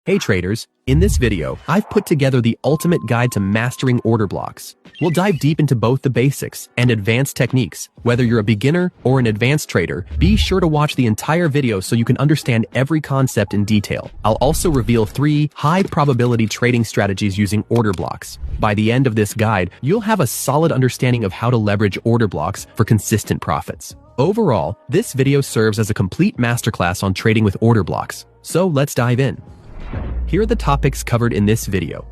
Hey traders, in this video, I've put together the ultimate guide to mastering order blocks. We'll dive deep into both the basics and advanced techniques. Whether you're a beginner or an advanced trader, be sure to watch the entire video so you can understand every concept in detail. I'll also reveal 3 high-probability trading strategies using order blocks. By the end of this guide, you'll have a solid understanding of how to leverage order blocks for consistent profits. Overall, this video serves as a complete masterclass on trading with order blocks. So let's dive in. Here are the topics covered in this video.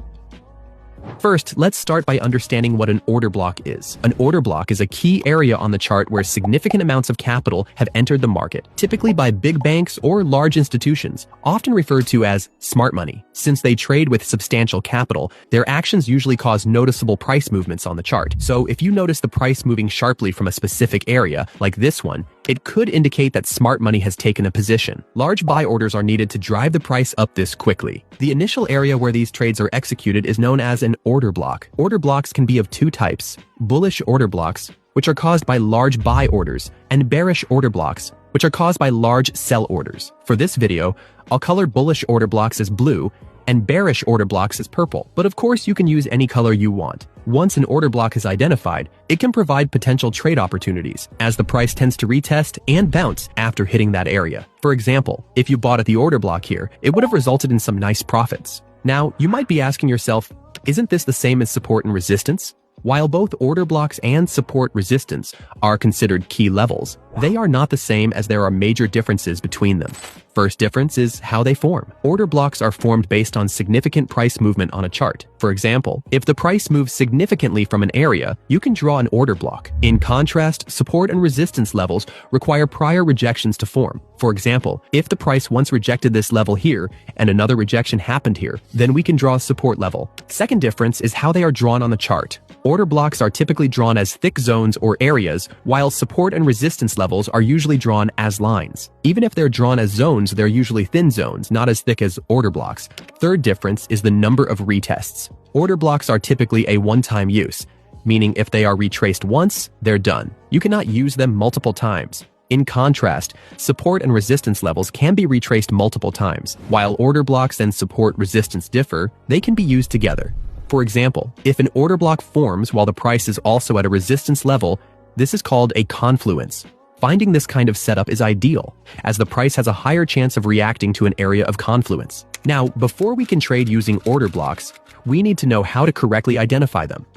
First, let's start by understanding what an order block is. An order block is a key area on the chart where significant amounts of capital have entered the market, typically by big banks or large institutions, often referred to as smart money. Since they trade with substantial capital, their actions usually cause noticeable price movements on the chart. So if you notice the price moving sharply from a specific area, like this one, it could indicate that smart money has taken a position. Large buy orders are needed to drive the price up this quickly. The initial area where these trades are executed is known as an order block. Order blocks can be of 2 types: bullish order blocks, which are caused by large buy orders, and bearish order blocks, which are caused by large sell orders. For this video, I'll color bullish order blocks as blue and bearish order blocks as purple, but of course you can use any color you want. Once an order block is identified, it can provide potential trade opportunities, as the price tends to retest and bounce after hitting that area. For example, if you bought at the order block here, it would have resulted in some nice profits. Now, you might be asking yourself, isn't this the same as support and resistance? While both order blocks and support resistance are considered key levels, they are not the same, as there are major differences between them. First difference is how they form. Order blocks are formed based on significant price movement on a chart. For example, if the price moves significantly from an area, you can draw an order block. In contrast, support and resistance levels require prior rejections to form. For example, if the price once rejected this level here and another rejection happened here, then we can draw a support level. Second difference is how they are drawn on the chart. Order blocks are typically drawn as thick zones or areas, while support and resistance levels are usually drawn as lines. Even if they're drawn as zones, they're usually thin zones, not as thick as order blocks. Third difference is the number of retests. Order blocks are typically a one-time use, meaning if they are retraced once, they're done. You cannot use them multiple times. In contrast, support and resistance levels can be retraced multiple times. While order blocks and support resistance differ, they can be used together. For example, if an order block forms while the price is also at a resistance level, this is called a confluence. Finding this kind of setup is ideal, as the price has a higher chance of reacting to an area of confluence. Now, before we can trade using order blocks, we need to know how to correctly identify them.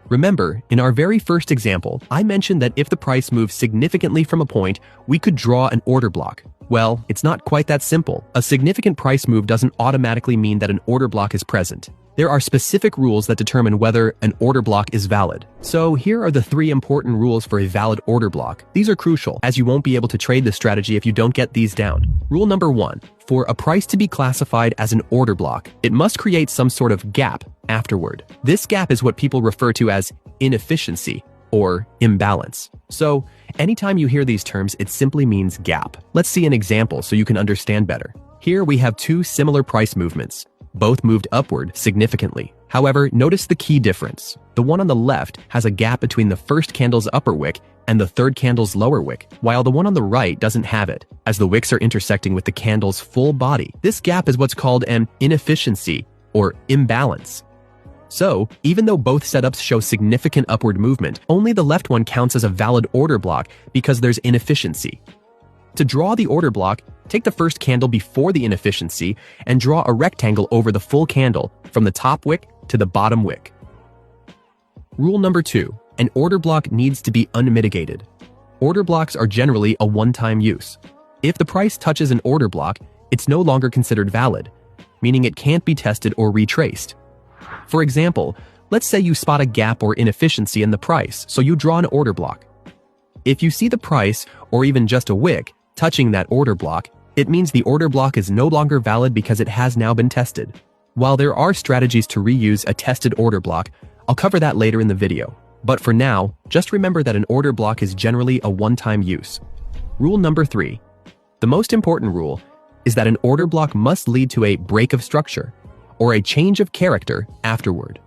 Remember, in our very first example, I mentioned that if the price moves significantly from a point, we could draw an order block. Well, it's not quite that simple. A significant price move doesn't automatically mean that an order block is present. There are specific rules that determine whether an order block is valid. So here are the 3 important rules for a valid order block. These are crucial, as you won't be able to trade this strategy if you don't get these down. Rule number 1. For a price to be classified as an order block, it must create some sort of gap afterward. This gap is what people refer to as inefficiency or imbalance. So anytime you hear these terms, it simply means gap. Let's see an example so you can understand better. Here we have 2 similar price movements. Both moved upward significantly. However, notice the key difference. The one on the left has a gap between the first candle's upper wick and the third candle's lower wick, while the one on the right doesn't have it, as the wicks are intersecting with the candle's full body. This gap is what's called an inefficiency or imbalance. So, even though both setups show significant upward movement, only the left one counts as a valid order block because there's inefficiency. To draw the order block, take the first candle before the inefficiency and draw a rectangle over the full candle from the top wick to the bottom wick. Rule number 2. An order block needs to be unmitigated. Order blocks are generally a one-time use. If the price touches an order block, it's no longer considered valid, meaning it can't be tested or retraced. For example, let's say you spot a gap or inefficiency in the price, so you draw an order block. If you see the price, or even just a wick, touching that order block, it means the order block is no longer valid because it has now been tested. While there are strategies to reuse a tested order block, I'll cover that later in the video. But for now, just remember that an order block is generally a one-time use. Rule number 3. The most important rule is that an order block must lead to a break of structure, or a change of character afterward.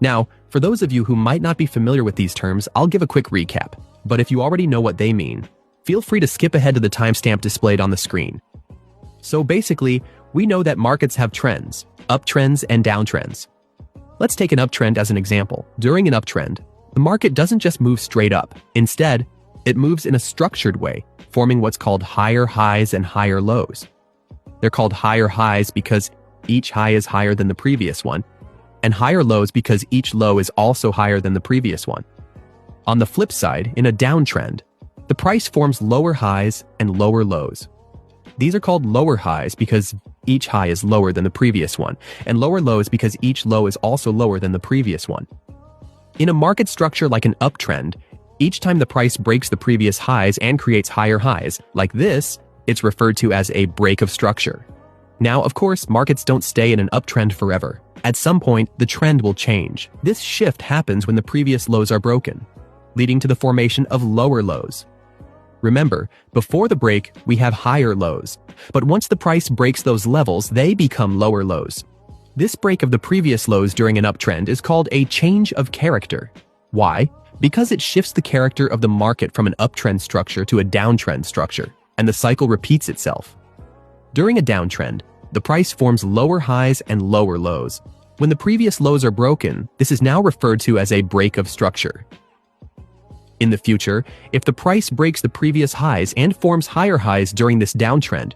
Now, for those of you who might not be familiar with these terms, I'll give a quick recap. But if you already know what they mean, feel free to skip ahead to the timestamp displayed on the screen. So basically, we know that markets have trends, uptrends and downtrends. Let's take an uptrend as an example. During an uptrend, the market doesn't just move straight up. Instead, it moves in a structured way, forming what's called higher highs and higher lows. They're called higher highs because each high is higher than the previous one, and higher lows because each low is also higher than the previous one. On the flip side, in a downtrend, the price forms lower highs and lower lows. These are called lower highs because each high is lower than the previous one, and lower lows because each low is also lower than the previous one. In a market structure like an uptrend, each time the price breaks the previous highs and creates higher highs, like this, it's referred to as a break of structure. Now, of course, markets don't stay in an uptrend forever. At some point, the trend will change. This shift happens when the previous lows are broken, leading to the formation of lower lows. Remember, before the break, we have higher lows, but once the price breaks those levels, they become lower lows. This break of the previous lows during an uptrend is called a change of character. Why? Because it shifts the character of the market from an uptrend structure to a downtrend structure, and the cycle repeats itself. During a downtrend, the price forms lower highs and lower lows. When the previous lows are broken, this is now referred to as a break of structure. In the future, if the price breaks the previous highs and forms higher highs during this downtrend,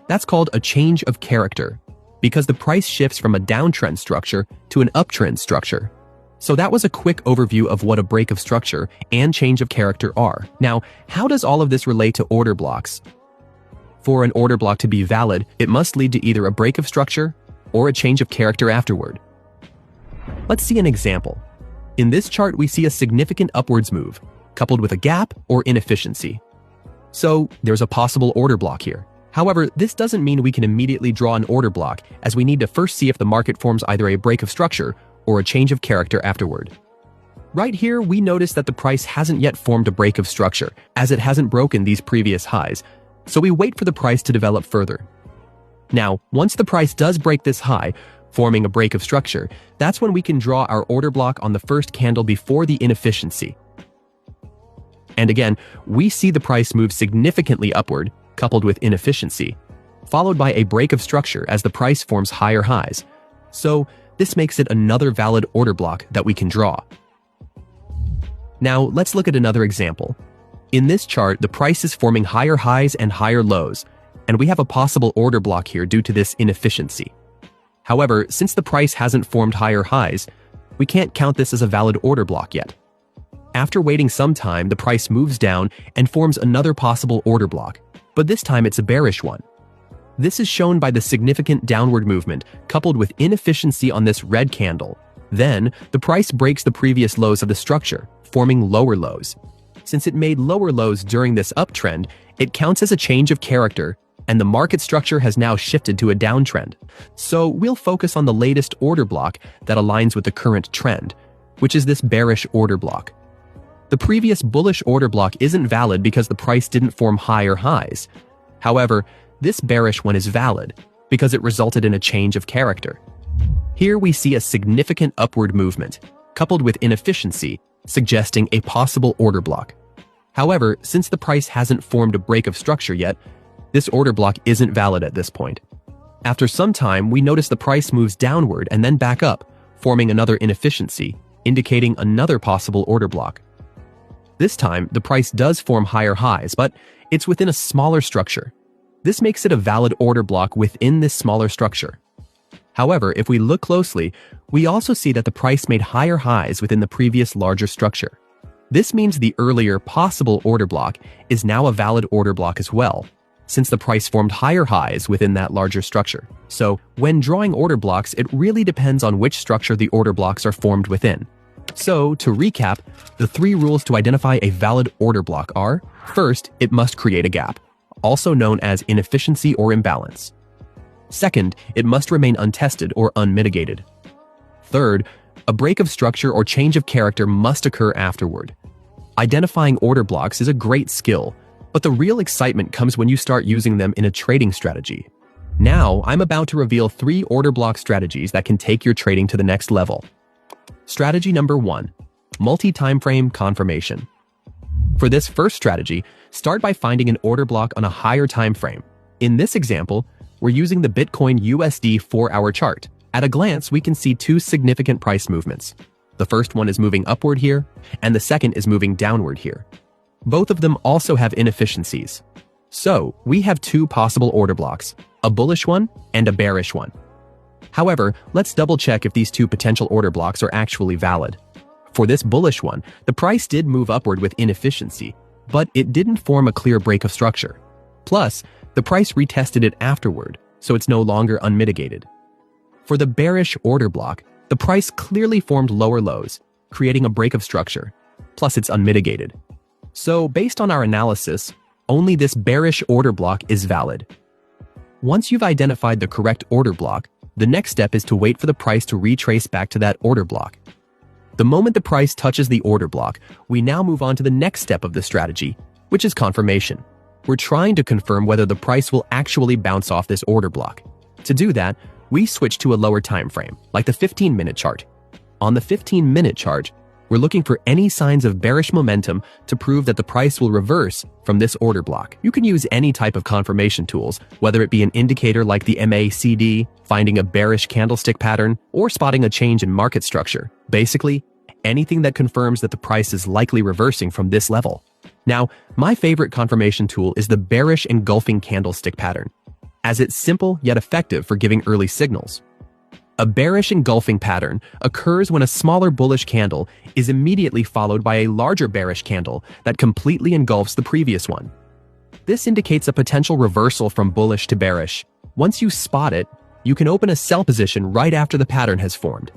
that's called a change of character, because the price shifts from a downtrend structure to an uptrend structure. So that was a quick overview of what a break of structure and change of character are. Now, how does all of this relate to order blocks? For an order block to be valid, it must lead to either a break of structure or a change of character afterward. Let's see an example. In this chart, we see a significant upwards move, coupled with a gap or inefficiency. So there's a possible order block here. However, this doesn't mean we can immediately draw an order block, as we need to first see if the market forms either a break of structure or a change of character afterward. Right here, we notice that the price hasn't yet formed a break of structure, as it hasn't broken these previous highs, so we wait for the price to develop further. Now, once the price does break this high, forming a break of structure, that's when we can draw our order block on the first candle before the inefficiency. And again, we see the price move significantly upward, coupled with inefficiency, followed by a break of structure as the price forms higher highs. So this makes it another valid order block that we can draw. Now let's look at another example. In this chart, the price is forming higher highs and higher lows, and we have a possible order block here due to this inefficiency. However, since the price hasn't formed higher highs, we can't count this as a valid order block yet. After waiting some time, the price moves down and forms another possible order block, but this time it's a bearish one. This is shown by the significant downward movement coupled with inefficiency on this red candle. Then, the price breaks the previous lows of the structure, forming lower lows. Since it made lower lows during this uptrend, it counts as a change of character, and the market structure has now shifted to a downtrend. So we'll focus on the latest order block that aligns with the current trend, which is this bearish order block. The previous bullish order block isn't valid because the price didn't form higher highs. However, this bearish one is valid because it resulted in a change of character. Here we see a significant upward movement, coupled with inefficiency, suggesting a possible order block. However, since the price hasn't formed a break of structure yet, this order block isn't valid at this point. After some time, we notice the price moves downward and then back up, forming another inefficiency, indicating another possible order block. This time, the price does form higher highs, but it's within a smaller structure. This makes it a valid order block within this smaller structure. However, if we look closely, we also see that the price made higher highs within the previous larger structure. This means the earlier possible order block is now a valid order block as well, since the price formed higher highs within that larger structure. So, when drawing order blocks, it really depends on which structure the order blocks are formed within. So, to recap, the 3 rules to identify a valid order block are: first, it must create a gap, also known as inefficiency or imbalance. Second, it must remain untested or unmitigated. Third, a break of structure or change of character must occur afterward. Identifying order blocks is a great skill, but the real excitement comes when you start using them in a trading strategy. Now, I'm about to reveal 3 order block strategies that can take your trading to the next level. Strategy number 1, multi-timeframe confirmation. For this first strategy, start by finding an order block on a higher time frame. In this example, we're using the Bitcoin USD 4-hour chart. At a glance, we can see two significant price movements. The first one is moving upward here, and the second is moving downward here. Both of them also have inefficiencies. So, we have two possible order blocks, a bullish one and a bearish one. However, let's double-check if these two potential order blocks are actually valid. For this bullish one, the price did move upward with inefficiency, but it didn't form a clear break of structure. Plus, the price retested it afterward, so it's no longer unmitigated. For the bearish order block, the price clearly formed lower lows, creating a break of structure, plus it's unmitigated. So, based on our analysis, only this bearish order block is valid. Once you've identified the correct order block, the next step is to wait for the price to retrace back to that order block. The moment the price touches the order block, we now move on to the next step of the strategy, which is confirmation. We're trying to confirm whether the price will actually bounce off this order block. To do that, we switch to a lower time frame, like the 15-minute chart. On the 15-minute chart, we're looking for any signs of bearish momentum to prove that the price will reverse from this order block. You can use any type of confirmation tools, whether it be an indicator like the MACD, finding a bearish candlestick pattern, or spotting a change in market structure. Basically, anything that confirms that the price is likely reversing from this level. Now, my favorite confirmation tool is the bearish engulfing candlestick pattern, as it's simple yet effective for giving early signals. A bearish engulfing pattern occurs when a smaller bullish candle is immediately followed by a larger bearish candle that completely engulfs the previous one. This indicates a potential reversal from bullish to bearish. Once you spot it, you can open a sell position right after the pattern has formed.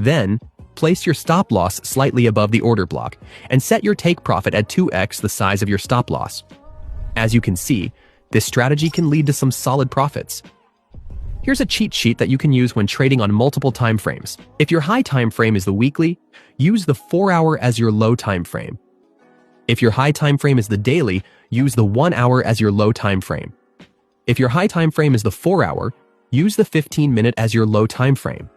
Then, place your stop loss slightly above the order block and set your take profit at 2x the size of your stop loss. As you can see, this strategy can lead to some solid profits. Here's a cheat sheet that you can use when trading on multiple time frames. If your high time frame is the weekly, use the 4-hour as your low time frame. If your high time frame is the daily, use the 1-hour as your low time frame. If your high time frame is the 4-hour, use the 15-minute as your low time frame.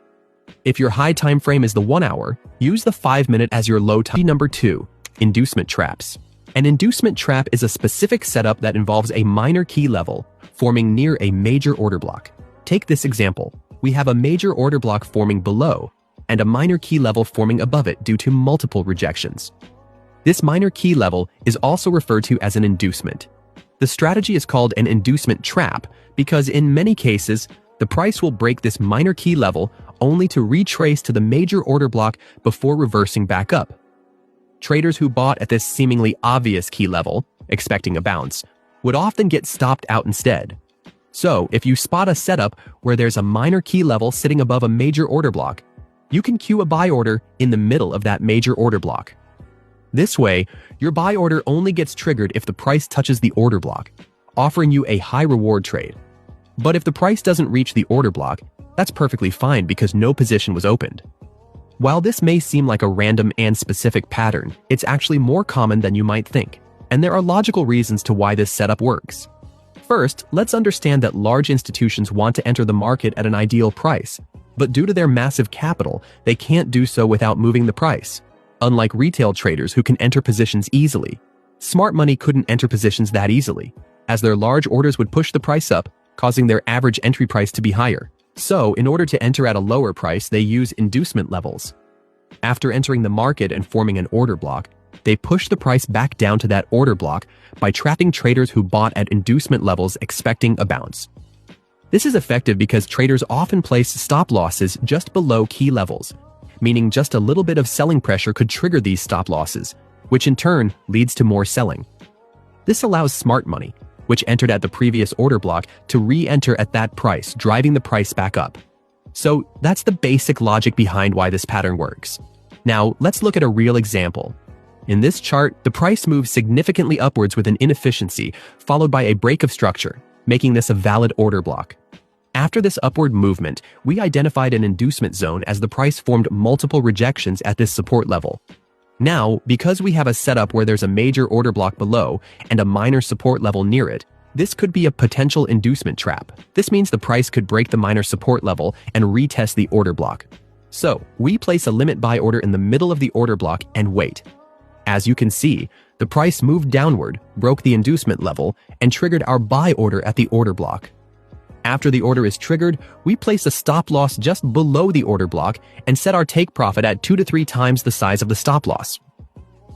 If your high time frame is the 1-hour, use the 5-minute as your low time. Number 2, inducement traps. An inducement trap is a specific setup that involves a minor key level forming near a major order block. Take this example. We have a major order block forming below and a minor key level forming above it due to multiple rejections. This minor key level is also referred to as an inducement. The strategy is called an inducement trap because in many cases, the price will break this minor key level only to retrace to the major order block before reversing back up. Traders who bought at this seemingly obvious key level, expecting a bounce, would often get stopped out instead. So, if you spot a setup where there's a minor key level sitting above a major order block, you can cue a buy order in the middle of that major order block. This way, your buy order only gets triggered if the price touches the order block, offering you a high reward trade. But if the price doesn't reach the order block, that's perfectly fine because no position was opened. While this may seem like a random and specific pattern, it's actually more common than you might think, and there are logical reasons to why this setup works. First, let's understand that large institutions want to enter the market at an ideal price, but due to their massive capital, they can't do so without moving the price. Unlike retail traders who can enter positions easily, smart money couldn't enter positions that easily, as their large orders would push the price up, causing their average entry price to be higher. So, in order to enter at a lower price, they use inducement levels. After entering the market and forming an order block, they push the price back down to that order block by trapping traders who bought at inducement levels expecting a bounce. This is effective because traders often place stop losses just below key levels, meaning just a little bit of selling pressure could trigger these stop losses, which in turn leads to more selling. This allows smart money, which entered at the previous order block, to re-enter at that price, driving the price back up. So that's the basic logic behind why this pattern works. Now, let's look at a real example. In this chart, the price moves significantly upwards with an inefficiency, followed by a break of structure, making this a valid order block. After this upward movement, we identified an inducement zone as the price formed multiple rejections at this support level. Now, because we have a setup where there's a major order block below and a minor support level near it, this could be a potential inducement trap. This means the price could break the minor support level and retest the order block. So, we place a limit buy order in the middle of the order block and wait. As you can see, the price moved downward, broke the inducement level, and triggered our buy order at the order block. After the order is triggered, we place a stop loss just below the order block and set our take profit at 2 to 3 times the size of the stop loss.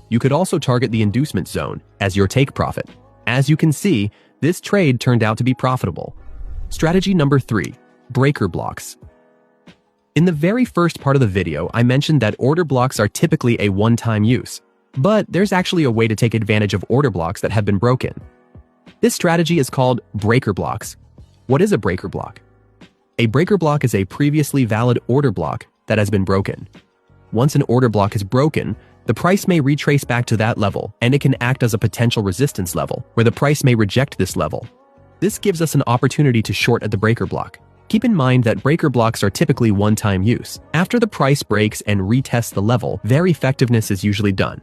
You could also target the inducement zone as your take profit. As you can see, this trade turned out to be profitable. Strategy number 3, breaker blocks. In the very first part of the video, I mentioned that order blocks are typically a one-time use, but there's actually a way to take advantage of order blocks that have been broken. This strategy is called breaker blocks. What is a breaker block? A breaker block is a previously valid order block that has been broken. Once an order block is broken, the price may retrace back to that level, and it can act as a potential resistance level, where the price may reject this level. This gives us an opportunity to short at the breaker block. Keep in mind that breaker blocks are typically one-time use. After the price breaks and retests the level, their effectiveness is usually done.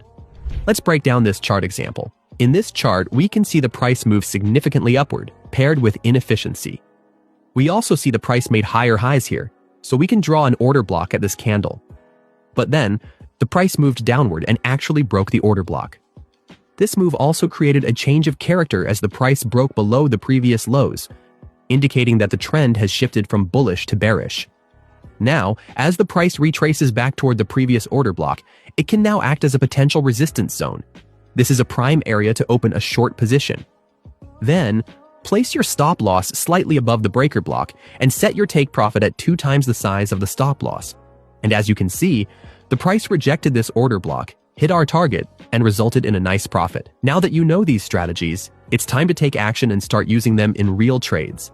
Let's break down this chart example. In this chart, we can see the price move significantly upward, paired with inefficiency. We also see the price made higher highs here, so we can draw an order block at this candle. But then, the price moved downward and actually broke the order block. This move also created a change of character as the price broke below the previous lows, indicating that the trend has shifted from bullish to bearish. Now, as the price retraces back toward the previous order block, it can now act as a potential resistance zone. This is a prime area to open a short position. Then, place your stop loss slightly above the breaker block and set your take profit at 2 times the size of the stop loss. And as you can see, the price rejected this order block, hit our target, and resulted in a nice profit. Now that you know these strategies, it's time to take action and start using them in real trades.